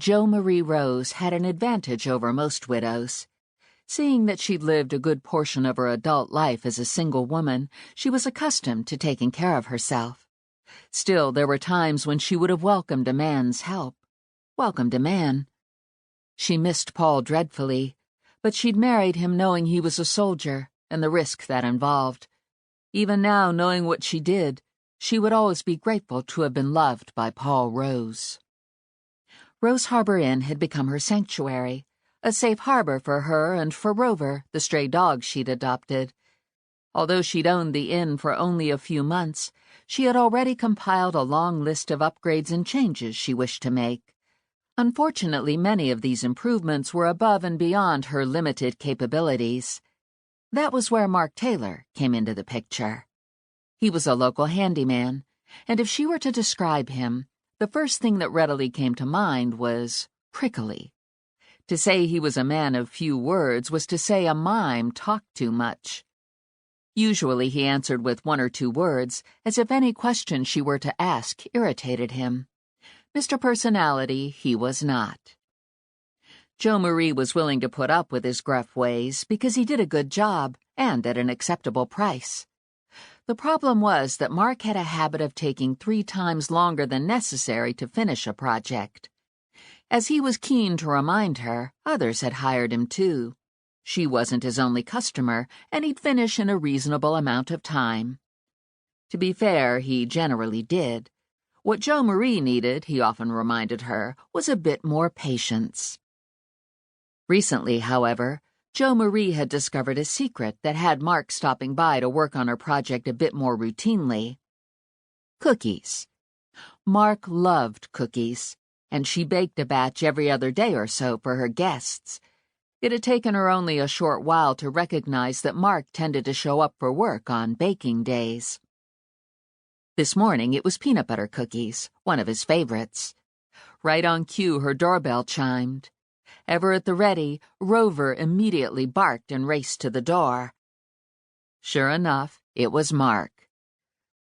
Jo Marie Rose had an advantage over most widows. Seeing that she'd lived a good portion of her adult life as a single woman, she was accustomed to taking care of herself. Still, there were times when she would have welcomed a man's help. Welcomed a man. She missed Paul dreadfully, but she'd married him knowing he was a soldier and the risk that involved. Even now, knowing what she did, she would always be grateful to have been loved by Paul Rose. Rose Harbor Inn had become her sanctuary, a safe harbor for her and for Rover, the stray dog she'd adopted. Although she'd owned the inn for only a few months, she had already compiled a long list of upgrades and changes she wished to make. Unfortunately, many of these improvements were above and beyond her limited capabilities. That was where Mark Taylor came into the picture. He was a local handyman, and if she were to describe him, the first thing that readily came to mind was prickly. To say he was a man of few words was to say a mime talked too much. Usually he answered with 1 or 2 words, as if any question she were to ask irritated him. Mr. Personality, he was not. Jo Marie was willing to put up with his gruff ways because he did a good job and at an acceptable price. The problem was that Mark had a habit of taking 3 times longer than necessary to finish a project. As he was keen to remind her, others had hired him too. She wasn't his only customer, and he'd finish in a reasonable amount of time. To be fair, he generally did. What Jo Marie needed, he often reminded her, was a bit more patience. Recently, however, Jo Marie had discovered a secret that had Mark stopping by to work on her project a bit more routinely. Cookies. Mark loved cookies, and she baked a batch every other day or so for her guests. It had taken her only a short while to recognize that Mark tended to show up for work on baking days. This morning it was peanut butter cookies, one of his favorites. Right on cue, her doorbell chimed. Ever at the ready, Rover immediately barked and raced to the door. Sure enough, it was Mark.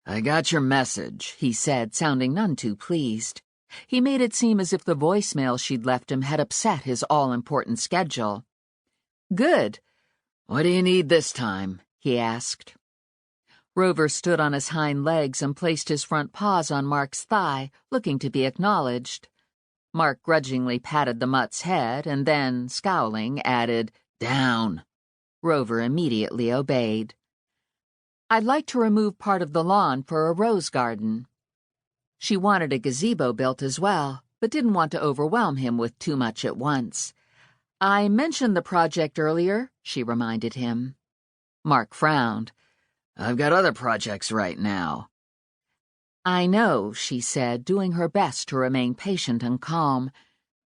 "I got your message," he said, sounding none too pleased. He made it seem as if the voicemail she'd left him had upset his all-important schedule. "Good. What do you need this time?" he asked. Rover stood on his hind legs and placed his front paws on Mark's thigh, looking to be acknowledged. Mark grudgingly patted the mutt's head and then, scowling, added, "Down." Rover immediately obeyed. "I'd like to remove part of the lawn for a rose garden." She wanted a gazebo built as well, but didn't want to overwhelm him with too much at once. "I mentioned the project earlier," she reminded him. Mark frowned. "I've got other projects right now." "I know," she said, doing her best to remain patient and calm.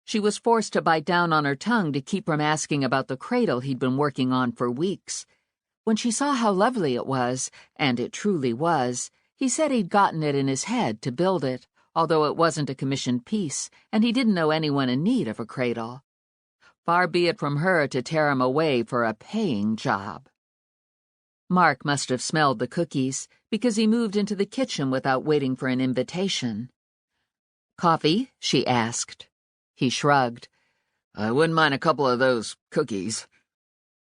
She was forced to bite down on her tongue to keep from asking about the cradle he'd been working on for weeks. When she saw how lovely it was, and it truly was, he said he'd gotten it in his head to build it, although it wasn't a commissioned piece, and he didn't know anyone in need of a cradle. Far be it from her to tear him away for a paying job. Mark must have smelled the cookies, because he moved into the kitchen without waiting for an invitation. "Coffee?" she asked. He shrugged. "I wouldn't mind a couple of those cookies."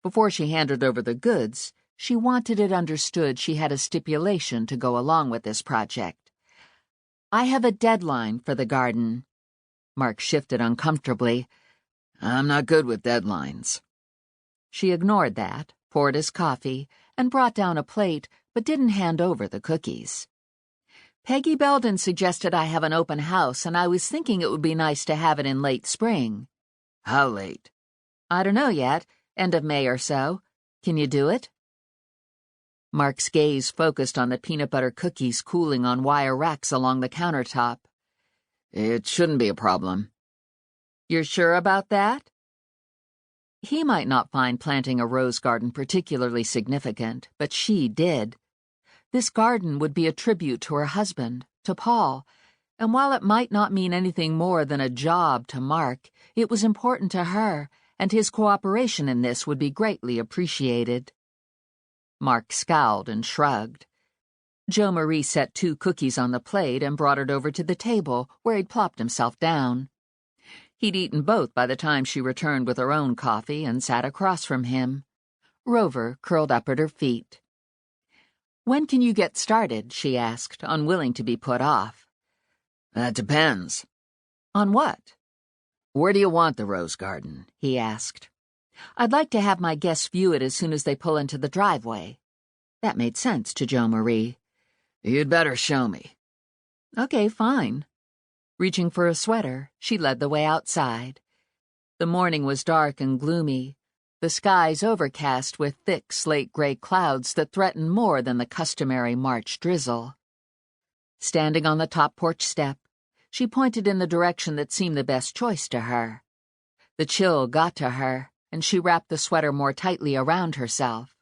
Before she handed over the goods, she wanted it understood she had a stipulation to go along with this project. "I have a deadline for the garden." Mark shifted uncomfortably. "I'm not good with deadlines." She ignored that, poured his coffee, and brought down a plate, but didn't hand over the cookies. "Peggy Belden suggested I have an open house, and I was thinking it would be nice to have it in late spring." "How late?" "I don't know yet. End of May or so. Can you do it?" Mark's gaze focused on the peanut butter cookies cooling on wire racks along the countertop. "It shouldn't be a problem." "You're sure about that?" He might not find planting a rose garden particularly significant, but she did. This garden would be a tribute to her husband, to Paul, and while it might not mean anything more than a job to Mark, it was important to her, and his cooperation in this would be greatly appreciated. Mark scowled and shrugged. Jo Marie set 2 cookies on the plate and brought it over to the table, where he'd plopped himself down. He'd eaten both by the time she returned with her own coffee and sat across from him. Rover curled up at her feet. "When can you get started?" she asked, unwilling to be put off. "That depends." "On what?" "Where do you want the rose garden?" he asked. "I'd like to have my guests view it as soon as they pull into the driveway." That made sense to Jo Marie. "You'd better show me." "Okay, fine." Reaching for a sweater, she led the way outside. The morning was dark and gloomy, the skies overcast with thick slate-gray clouds that threatened more than the customary March drizzle. Standing on the top porch step, she pointed in the direction that seemed the best choice to her. The chill got to her, and she wrapped the sweater more tightly around herself.